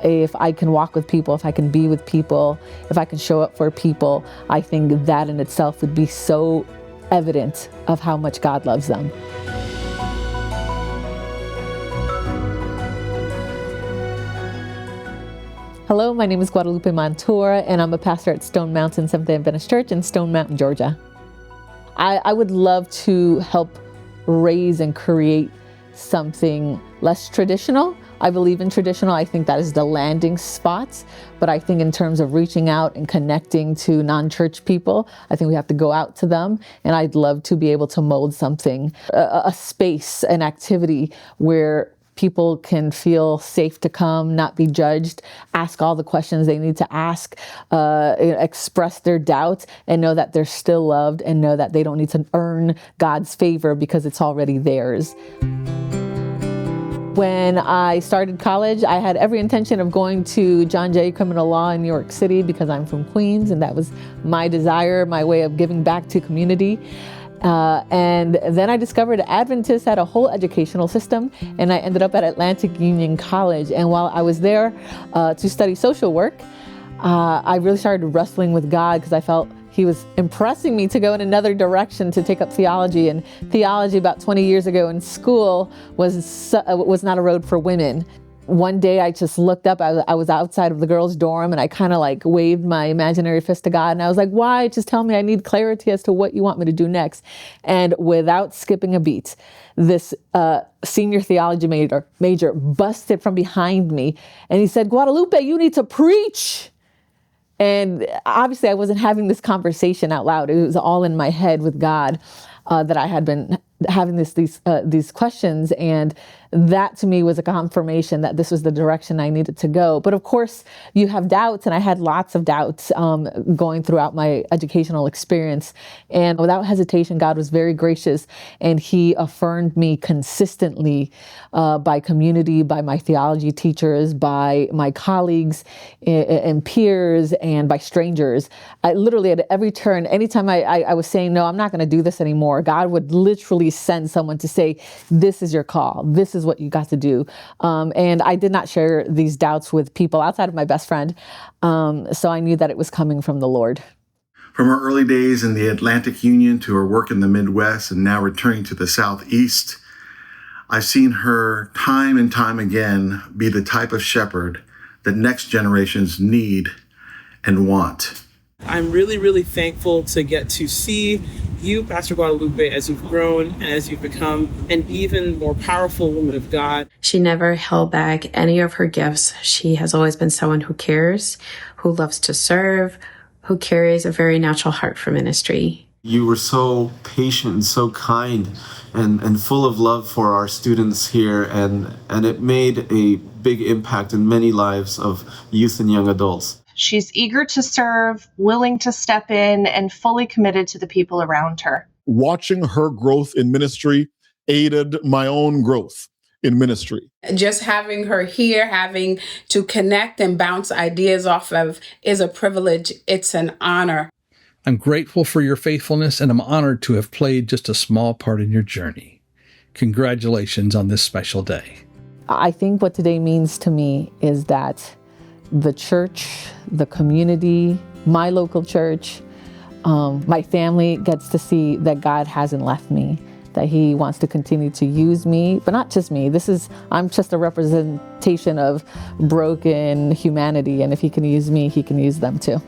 If I can walk with people, if I can be with people, if I can show up for people, I think that in itself would be so evident of how much God loves them. Hello, my name is Guadalupe Montour, and I'm a pastor at Stone Mountain Seventh-day Adventist Church in Stone Mountain, Georgia. I would love to help raise and create something less traditional. I believe in traditional. I think that is the landing spot. But I think in terms of reaching out and connecting to non-church people, I think we have to go out to them. And I'd love to be able to mold something, a space, an activity where people can feel safe to come, not be judged, ask all the questions they need to ask, express their doubts, and know that they're still loved, and know that they don't need to earn God's favor because it's already theirs. When I started college, I had every intention of going to John Jay Criminal Law in New York City because I'm from Queens, and that was my desire, my way of giving back to community. And then I discovered Adventists had a whole educational system, and I ended up at Atlantic Union College. And while I was there to study social work, I really started wrestling with God because I felt He was impressing me to go in another direction, to take up theology. And theology about 20 years ago in school was not a road for women. One day I just looked up, I was outside of the girls' dorm, and I kind of like waved my imaginary fist to God. And I was like, why? Just tell me, I need clarity as to what you want me to do next. And without skipping a beat, this senior theology major busted from behind me. And he said, Guadalupe, you need to preach. And obviously I wasn't having this conversation out loud. It was all in my head with God that I had been having these questions. And that to me was a confirmation that this was the direction I needed to go. But of course, you have doubts, and I had lots of doubts going throughout my educational experience. And without hesitation, God was very gracious, and He affirmed me consistently by community, by my theology teachers, by my colleagues and peers, and by strangers. I literally at every turn, anytime I was saying, no, I'm not going to do this anymore, God would literally send someone to say, this is your call. This is what you got to do. And I did not share these doubts with people outside of my best friend. So I knew that it was coming from the Lord. From her early days in the Atlantic Union to her work in the Midwest and now returning to the Southeast, I've seen her time and time again be the type of shepherd that next generations need and want. I'm really, really thankful to get to see you, Pastor Guadalupe, as you've grown and as you've become an even more powerful woman of God. She never held back any of her gifts. She has always been someone who cares, who loves to serve, who carries a very natural heart for ministry. You were so patient and so kind and full of love for our students here, and it made a big impact in many lives of youth and young adults. She's eager to serve, willing to step in, and fully committed to the people around her. Watching her growth in ministry aided my own growth in ministry. Just having her here, having to connect and bounce ideas off of is a privilege. It's an honor. I'm grateful for your faithfulness, and I'm honored to have played just a small part in your journey. Congratulations on this special day. I think what today means to me is that the church, the community, my local church, my family gets to see that God hasn't left me, that He wants to continue to use me, but not just me. I'm just a representation of broken humanity, and if He can use me, He can use them too.